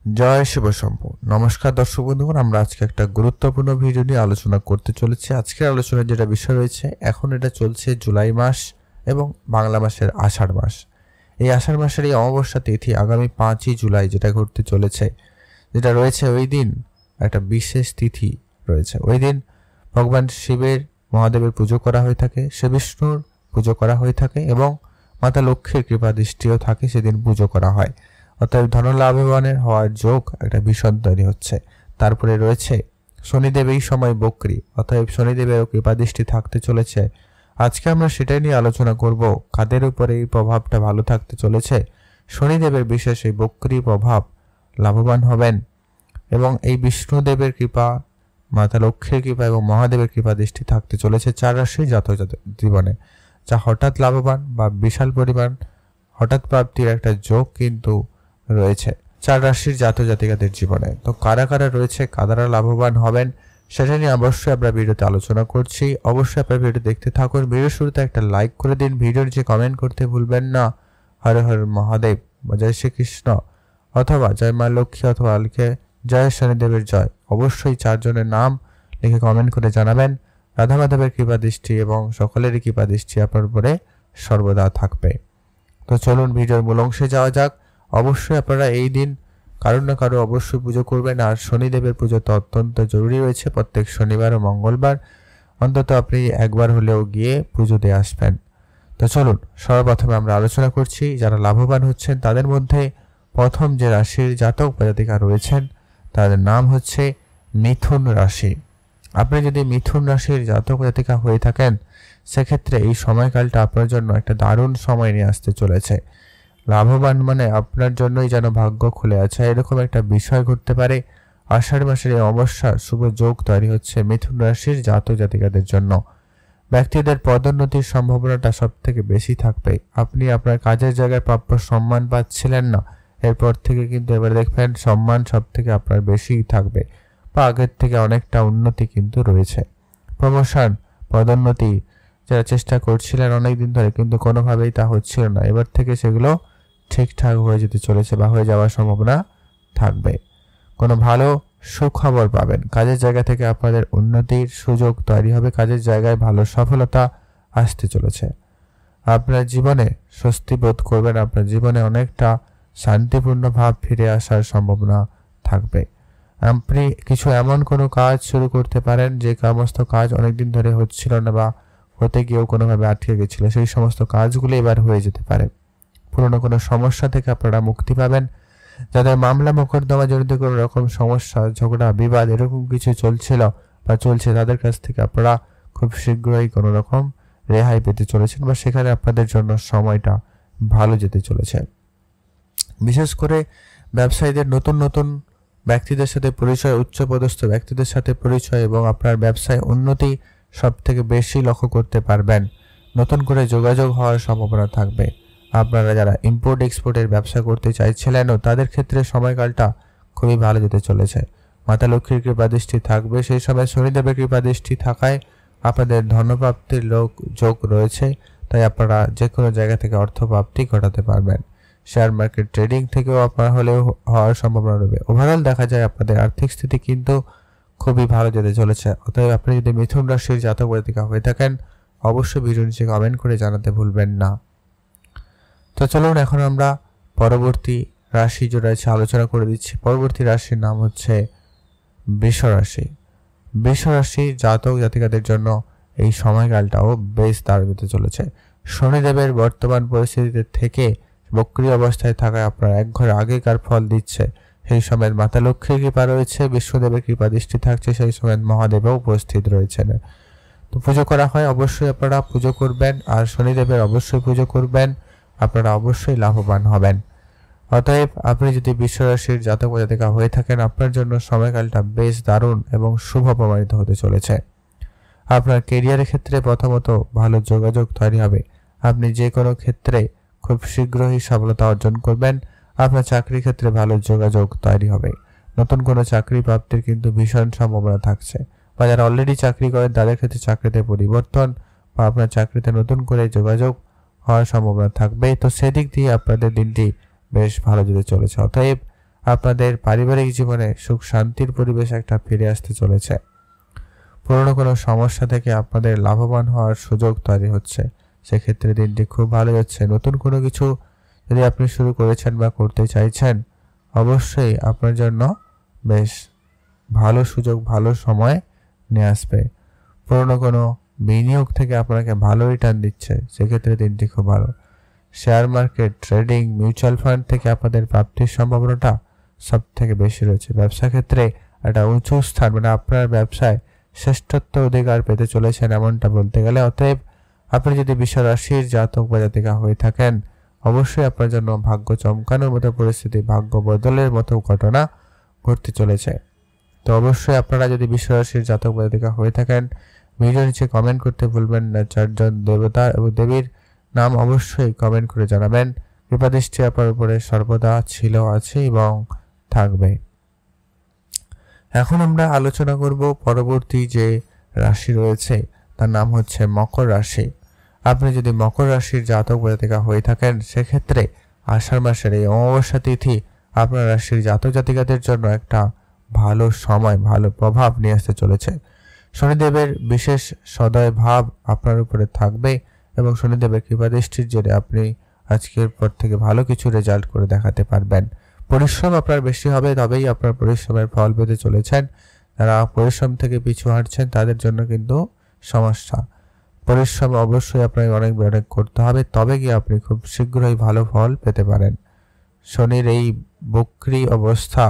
জয় শিব শম্ভু। নমস্কার দর্শক বন্ধুগণ, আমরা আজকে একটা গুরুত্বপূর্ণ ভিডিও নিয়ে আলোচনা করতে চলেছি। আজকের আলোচনার যেটা বিষয় রয়েছে, এখন এটা চলছে জুলাই মাস এবং বাংলা মাসের আষাঢ় মাস। এই আষাঢ় মাসের এই অমাবস্যা তিথি আগামী 5ই জুলাই যেটা ঘটতে চলেছে, যেটা রয়েছে ওই দিন একটা বিশেষ তিথি রয়েছে। ওই দিন ভগবান শিবের মহাদেবের পুজো করা হয়ে থাকে, শ্রী বিষ্ণুর পুজো করা হয়ে থাকে এবং মাতা লক্ষ্মীর কৃপা দৃষ্টিও থাকে, সেদিন পুজো করা হয়। অর্থাৎ ধনলাভবানের হওয়ার যোগ একটা ভীষণ তৈরি হচ্ছে। তারপরে রয়েছে শনিদেব এই সময় বক্রী, অর্থাৎ শনিদেবেরও কৃপাদৃষ্টি থাকতে চলেছে। আজকে আমরা সেটাই নিয়ে আলোচনা করব, কাদের উপরে এই প্রভাবটা ভালো থাকতে চলেছে। শনিদেবের বিশেষ এই বক্রী প্রভাব লাভবান হবেন এবং এই বিষ্ণুদেবের কৃপা, মাতা লক্ষ্মীর কৃপা এবং মহাদেবের কৃপা দৃষ্টি থাকতে চলেছে 4 রাশির জাতক জীবনে, যা হঠাৎ লাভবান বা বিশাল পরিমাণ হঠাৎ প্রাপ্তির একটা যোগ কিন্তু রয়েছে 4 রাশির জাতক জাতিকাদের জীবনে। তো কারা কারা রয়েছে, কারা লাভবান হবেন, সেটা নিয়ে অবশ্যই আমরা ভিডিওতে আলোচনা করছি। অবশ্যই আপনার ভিডিও দেখতে থাকুন। ভিডিও শুরুতে একটা লাইক করে দিন, ভিডিওর যে কমেন্ট করতে ভুলবেন না। হর হর মহাদেব, জয় শ্রীকৃষ্ণ, অথবা জয় মা লক্ষ্মী, অথবা লিখে জয় শনিদেবের জয়। অবশ্যই 4 জনের নাম লিখে কমেন্ট করে জানাবেন। রাধা মাধবের কৃপা দৃষ্টি এবং সকলেরই কৃপা দৃষ্টি আপনার উপরে সর্বদা থাকবে। তো চলুন ভিডিওর মূল অংশে যাওয়া যাক। অবশ্যই আপনারা এই দিন কারো না কারো অবশ্যই পুজো করবেন, আর শনিদেবের পুজো তো অত্যন্ত জরুরি রয়েছে। প্রত্যেক শনিবার ও মঙ্গলবার অন্তত আপনি একবার হলেও গিয়ে পুজো দিয়ে আসবেন। তো চলুন সর্বপ্রথমে আমরা আলোচনা করছি যারা লাভবান হচ্ছেন। তাদের মধ্যে প্রথম যে রাশির জাতক বা জাতিকা রয়েছেন তাদের নাম হচ্ছে মিথুন রাশি। আপনি যদি মিথুন রাশির জাতক জাতিকা হয়ে থাকেন, সেক্ষেত্রে এই সময়কালটা আপনার জন্য একটা দারুণ সময় নিয়ে আসতে চলেছে। লাভবান মানে আপনার জন্যই যেন ভাগ্য খুলে আছে, এরকম একটা বিষয় ঘটতে পারে। আষাঢ় মাসের এই অমাবস্যা শুভ যোগ তৈরি হচ্ছে মিথুন রাশির জাতক জাতিকাদের জন্য। ব্যক্তিদের পদোন্নতির সম্ভাবনাটা সব থেকে বেশি থাকবে। আপনি আপনার কাজের জায়গায় প্রাপ্য সম্মান পাচ্ছিলেন না, এরপর থেকে কিন্তু এবার দেখবেন সম্মান সব থেকে আপনার বেশিই থাকবে, বা আগের থেকে অনেকটা উন্নতি কিন্তু রয়েছে। প্রমোশন, পদোন্নতি যারা চেষ্টা করছিলেন অনেকদিন ধরে কিন্তু কোনোভাবেই তা হচ্ছিল না, এবার থেকে সেগুলো ঠিকঠাক হয়ে যেতে চলেছে বা হয়ে যাওয়ার সম্ভাবনা থাকবে। কোনো ভালো সুখবর পাবেন, কাজের জায়গা থেকে আপনাদের উন্নতির সুযোগ তৈরি হবে, কাজের জায়গায় ভালো সফলতা আসতে চলেছে। আপনার জীবনে স্বস্তি বোধ করবেন, আপনার জীবনে অনেকটা শান্তিপূর্ণ ভাব ফিরে আসার সম্ভাবনা থাকবে। আপনি কিছু এমন কোনো কাজ শুরু করতে পারেন যে সমস্ত কাজ অনেকদিন ধরে হচ্ছিল না বা হতে গিয়েও কোনোভাবে আটকে গেছিল, সেই সমস্ত কাজগুলো এবার হয়ে যেতে পারে। পুরনো কোনো সমস্যা থেকে আপনারা মুক্তি পাবেন। যাদের মামলা মোকদ্দমা জড়িত কোনো রকম সমস্যা, ঝগড়া, বিবাদ এরকম কিছু চলছিল বা চলছে, তাদের কাছ থেকে আপনারা খুব শীঘ্রই কোনো রকম রেহাই পেতে চলেছেন বা সেখানে আপনাদের জন্য সময়টা ভালো যেতে চলেছে। বিশেষ করে ব্যবসায়ীদের নতুন নতুন ব্যক্তিদের সাথে পরিচয়, উচ্চপদস্থ ব্যক্তিদের সাথে পরিচয় এবং আপনার ব্যবসায় উন্নতি সব থেকে বেশি লক্ষ্য করতে পারবেন। নতুন করে যোগাযোগ হওয়ার সম্ভাবনা থাকবে। আপনারা যারা ইম্পোর্ট এক্সপোর্টের ব্যবসা করতে চাইছিলেনও, তাদের ক্ষেত্রে সময়কালটা খুবই ভালো যেতে চলেছে। মাতা লক্ষ্মীর কৃপাদৃষ্টি থাকবে, সেই সময় শনিদেবের কৃপাদৃষ্টি থাকায় আপনাদের ধনপ্রাপ্তির যোগ রয়েছে, তাই আপনারা যে কোনো জায়গা থেকে অর্থপ্রাপ্তি ঘটাতে পারবেন। শেয়ার মার্কেট ট্রেডিং থেকেও আপনার হলেও হওয়ার সম্ভাবনা রয়েছে। ওভারঅল দেখা যায় আপনাদের আর্থিক স্থিতি কিন্তু খুবই ভালো যেতে চলেছে। অতএব আপনি যদি মিথুন রাশির জাতক জাতিকা হয়ে থাকেন, অবশ্যই ভিডিও নিচে কমেন্ট করে জানাতে ভুলবেন না। তো চলুন এখন আমরা পরবর্তী রাশি যেটা আছে আলোচনা করে দিচ্ছি। পরবর্তী রাশির নাম হচ্ছে বৃষ রাশি। বৃষ রাশি জাতক জাতিকাদের জন্য এই সময়কালটাও বেশ দারুণ হতে চলেছে। শনিদেবের বর্তমান পরিস্থিতিতে থেকে বক্রী অবস্থায় থাকায় আপনার এক ঘর আগেকার ফল দিচ্ছে। সেই সময় মাতা লক্ষ্মীর কৃপা রয়েছে, বিষ্ণুদেবের কৃপা দৃষ্টি থাকছে, সেই সময় মহাদেবও উপস্থিত রয়েছেন। তো পুজো করা হয়, অবশ্যই আপনারা পুজো করবেন, আর শনিদেবের অবশ্যই পুজো করবেন, আপনারা অবশ্যই লাভবান হবেন। অতএব আপনি যদি বৃষ রাশির জাতক জাতিকা হয়ে থাকেন, আপনার জন্য সময়কালটা বেশ দারুণ এবং শুভ প্রমাণিত হতে চলেছে। আপনার কেরিয়ারের ক্ষেত্রে প্রথমত ভালো যোগাযোগ তৈরি হবে। আপনি যে কোনো ক্ষেত্রে খুব শীঘ্রই সফলতা অর্জন করবেন। আপনার চাকরির ক্ষেত্রে ভালো যোগাযোগ তৈরি হবে। নতুন কোনো চাকরি প্রাপ্তির কিন্তু ভীষণ সম্ভাবনা থাকছে, বা যারা অলরেডি চাকরি করেন তাদের ক্ষেত্রে চাকরিতে পরিবর্তন বা আপনার চাকরিতে নতুন করে যোগাযোগ হওয়ার সম্ভাবনা থাকবে। তো সেদিক দিয়ে আপনাদের দিনটি বেশ ভালো যেতে চলেছে। অতএব আপনাদের পারিবারিক জীবনে সুখ শান্তির পরিবেশ একটা ফিরে আসতে চলেছে। পুরনো কোনো সমস্যা থেকে আপনাদের লাভবান হওয়ার সুযোগ তৈরি হচ্ছে, সেক্ষেত্রে দিনটি খুব ভালো যাচ্ছে। নতুন কোনো কিছু যদি আপনি শুরু করেছেন বা করতে চাইছেন, অবশ্যই আপনার জন্য বেশ ভালো সুযোগ, ভালো সময় নিয়ে আসবে। পুরনো কোনো বিনিয়োগ থেকে আপনাকে ভালো রিটার্ন দিচ্ছে, সেক্ষেত্রে দিনটি খুব ভালো। Share market, trading, mutual fund থেকে আপনাদের প্রাপ্তির সম্ভাবনাটা সব থেকে বেশি রয়েছে। ব্যবসা ক্ষেত্রে একটা উঁচু স্থান, মানে আপনার ব্যবসায় শ্রেষ্ঠত্ব অধিকার পেতে চলেছেন এমনটা বলতে গেলে। অতএব আপনি যদি বৃষ রাশির জাতক বা জাতিকা হয়ে থাকেন, অবশ্যই আপনার জন্য ভাগ্য চমকানোর মতো পরিস্থিতি, ভাগ্য বদলের মতো ঘটনা ঘটতে চলেছে। তো অবশ্যই আপনারা যদি বৃষ রাশির জাতক বা জাতিকা হয়ে থাকেন, ভিডিও নিচে কমেন্ট করতে ভুলবেন না। 4 জন দেবতা এবং দেবীর নাম অবশ্যই কমেন্ট করে জানাবেন। কৃপাদৃষ্টি আপনার উপরে সর্বদা ছিল, আছে এবং থাকবে। এখন আমরা আলোচনা করব পরবর্তী যে রাশি রয়েছে, তার নাম হচ্ছে মকর রাশি। আপনি যদি মকর রাশির জাতক বা জাতিকা হয়ে থাকেন, সেক্ষেত্রে আষাঢ় মাসের এই অমাবস্যা তিথি আপনার রাশির জাতক জাতিকাদের জন্য একটা ভালো সময়, ভালো প্রভাব নিয়ে আসতে চলেছে। শনিদেবের বিশেষ সদয় ভাব আপনার উপরে থাকবে এবং শনিদেবের কৃপাদৃষ্টির জেরে আপনি আজকের পর থেকে ভালো কিছু রেজাল্ট করে দেখাতে পারবেন। পরিশ্রম আপনার বেশি হবে, তবেই আপনার পরিশ্রমের ফল পেতে চলেছেন। যারা পরিশ্রম থেকে পিছু হাঁটছেন তাদের জন্য কিন্তু সমস্যা। পরিশ্রম অবশ্যই আপনাকে অনেক করতে হবে, তবে গিয়ে আপনি খুব শীঘ্রই ভালো ফল পেতে পারেন। শনির এই বক্রী অবস্থা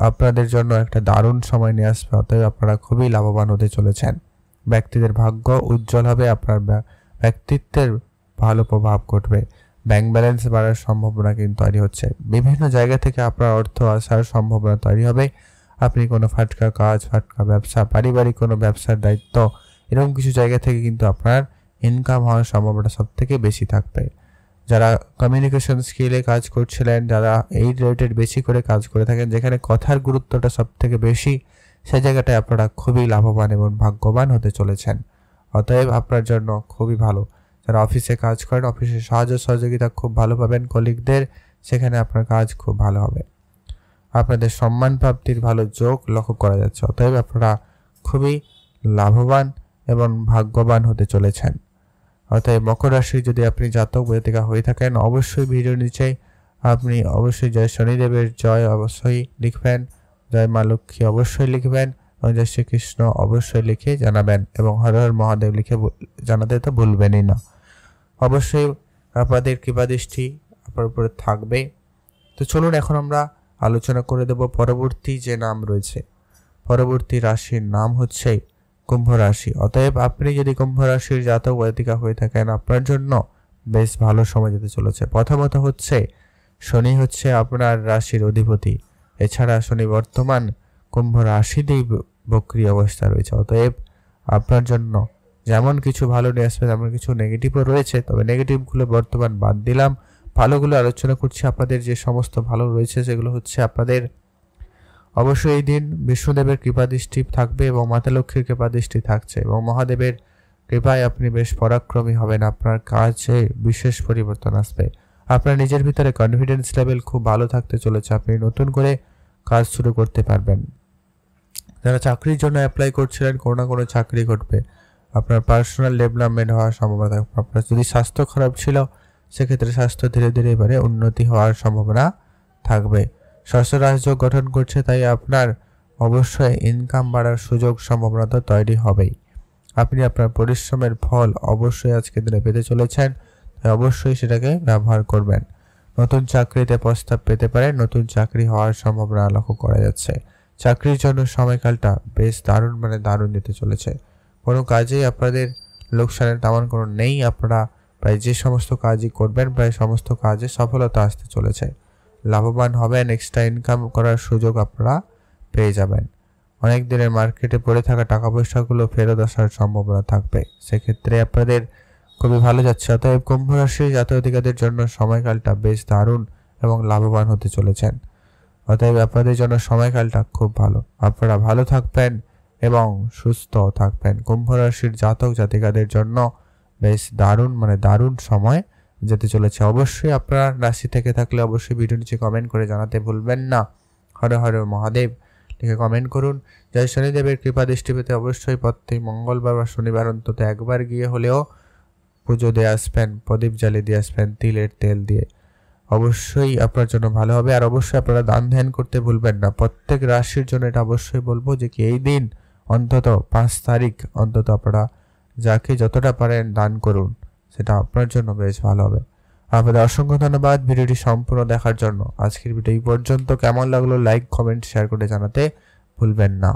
আপনাদের জন্য একটা দারুণ সময় নিয়ে আসবে, অতএব আপনারা খুবই লাভবান হতে চলেছেন। ব্যক্তিদের ভাগ্য উজ্জ্বল হবে, আপনার ব্যক্তিত্বের ভালো প্রভাব ঘটবে। ব্যাংক ব্যালেন্স বাড়ার সম্ভাবনা কিন্তু তৈরি হচ্ছে। বিভিন্ন জায়গা থেকে আপনার অর্থ আসার সম্ভাবনা তৈরি হবে। আপনি কোনো ফাটকা কাজ, ফাটকা ব্যবসা, পারিবারিক কোনো ব্যবসার দায়িত্ব, এরকম কিছু জায়গা থেকে কিন্তু আপনার ইনকাম হওয়ার সম্ভাবনা সব থেকে বেশি থাকবে। যারা কমিউনিকেশন স্কিলে কাজ করছিলেন, যারা এই রিলেটেড বেশি করে কাজ করে থাকেন, যেখানে কথার গুরুত্বটা সব থেকে বেশি, সেই জায়গাটায় আপনারা খুবই লাভবান এবং ভাগ্যবান হতে চলেছেন। অতএব আপনার জন্য খুবই ভালো। যারা অফিসে কাজ করেন, অফিসে সাহায্য সহযোগিতা খুব ভালো পাবেন কলিগদের, সেখানে আপনার কাজ খুব ভালো হবে। আপনাদের সম্মান প্রাপ্তির ভালো যোগ লক্ষ্য করা যাচ্ছে, অতএব আপনারা খুবই লাভবান এবং ভাগ্যবান হতে চলেছেন। অতএব মকর রাশি যদি আপনি জাতক বা জাতিকা হয়ে থাকেন, অবশ্যই ভিডিও নিচে আপনি অবশ্যই জয় শনিদেবের জয় অবশ্যই লিখবেন, জয় মা লক্ষ্মী অবশ্যই লিখবেন এবং জয় শ্রীকৃষ্ণ অবশ্যই লিখে জানাবেন এবং হর হর মহাদেব লিখে জানাতে তো ভুলবেনই না। অবশ্যই আপনাদের কৃপাদৃষ্টি আপনার উপরে থাকবে। তো চলুন এখন আমরা আলোচনা করে দেব পরবর্তী যে নাম রয়েছে। পরবর্তী রাশির নাম হচ্ছে কুম্ভ রাশি। অতএব আপনি যদি কুম্ভ রাশির জাতক বা জাতিকা হয়ে থাকেন, আপনার জন্য বেশ ভালো সময় যেতে চলেছে। প্রথমত হচ্ছে শনি হচ্ছে আপনার রাশির অধিপতি। এছাড়া শনি বর্তমান কুম্ভ রাশিতেই বক্রী অবস্থা রয়েছে। অতএব আপনার জন্য যেমন কিছু ভালো নিয়ে আসবে, তেমন কিছু নেগেটিভও রয়েছে। তবে নেগেটিভগুলো বর্তমান বাদ দিলাম, ভালোগুলো আলোচনা করছি। আপনাদের যে সমস্ত ভালো রয়েছে সেগুলো হচ্ছে আপনাদের অবশ্যই এই দিন বিষ্ণুদেবের কৃপাদৃষ্টি থাকবে এবং মাতা লক্ষ্মীর কৃপাদৃষ্টি থাকছে এবং মহাদেবের কৃপায় আপনি বেশ পরাক্রমী হবেন। আপনার কাজে বিশেষ পরিবর্তন আসবে। আপনার নিজের ভিতরে কনফিডেন্স লেভেল খুব ভালো থাকতে চলেছে। আপনি নতুন করে কাজ শুরু করতে পারবেন। যারা চাকরির জন্য অ্যাপ্লাই করছিলেন, কোনো না কোনো চাকরি ঘটবে। আপনার পার্সোনাল ডেভেলপমেন্ট হওয়ার সম্ভাবনা থাকবে। আপনার যদি স্বাস্থ্য খারাপ ছিল, সেক্ষেত্রে স্বাস্থ্য ধীরে ধীরে এবারে উন্নতি হওয়ার সম্ভাবনা থাকবে। ষষ্ঠ রাজযোগ গঠন করছে, তাই আপনার অবশ্যই ইনকাম বাড়ার সুযোগ সম্ভাবনা তো তৈরি হবেই। আপনি আপনার পরিশ্রমের ফল অবশ্যই আজকের দিনে পেতে চলেছেন, তাই অবশ্যই সেটাকে ব্যবহার করবেন। নতুন চাকরিতে প্রস্তাব পেতে পারেন, নতুন চাকরি হওয়ার সম্ভাবনা লক্ষ্য করা যাচ্ছে। চাকরির জন্য সময়কালটা বেশ দারুণ, মানে দারুণ যেতে চলেছে। কোনো কাজেই আপনাদের লোকসানের তেমন কোনো নেই। আপনারা প্রায় যে সমস্ত কাজই করবেন, প্রায় সমস্ত কাজে সফলতা আসতে চলেছে। লাভবান হবেন, এক্সট্রা ইনকাম করার সুযোগ আপনারা পেয়ে যাবেন। অনেক দিনের মার্কেটে পড়ে থাকা টাকা পয়সাগুলো ফেরত আসার সম্ভাবনা থাকবে, সেক্ষেত্রে আপনাদের খুবই ভালো যাচ্ছে। অতএব কুম্ভ রাশির জাতক জাতিকাদের জন্য সময়কালটা বেশ দারুণ এবং লাভবান হতে চলেছেন। অতএব আপনাদের জন্য সময়কালটা খুব ভালো। আপনারা ভালো থাকবেন এবং সুস্থ থাকবেন। কুম্ভ রাশির জাতক জাতিকাদের জন্য বেশ দারুণ, মানে দারুণ সময় যেতে চলেছে। অবশ্যই আপনার রাশি থেকে থাকলে অবশ্যই ভিডিও নিচে কমেন্ট করে জানাতে ভুলবেন না। হর হর মহাদেব লিখে কমেন্ট করুন। জয় শনিদেবের কৃপা দৃষ্টি পেতে অবশ্যই প্রত্যেক মঙ্গলবার বা শনিবার অন্তত একবার গিয়ে হলেও পুজো দিয়ে আসবেন, প্রদীপ জ্বালিয়ে দিয়ে আসবেন তিলের তেল দিয়ে। অবশ্যই আপনার জন্য ভালো হবে। আর অবশ্যই আপনারা দান ধ্যান করতে ভুলবেন না। প্রত্যেক রাশির জন্য এটা অবশ্যই বলবো যে কি এই দিন অন্তত 5 তারিখ অন্তত আপনারা যাকে যতটা পারেন দান করুন, সেটা আপনার জন্য বেশ ভালো হবে। আপনাদের অসংখ্য ধন্যবাদ ভিডিওটি সম্পূর্ণ দেখার জন্য। আজকের ভিডিও এই পর্যন্ত। কেমন লাগলো লাইক কমেন্ট শেয়ার করে জানাতে ভুলবেন না।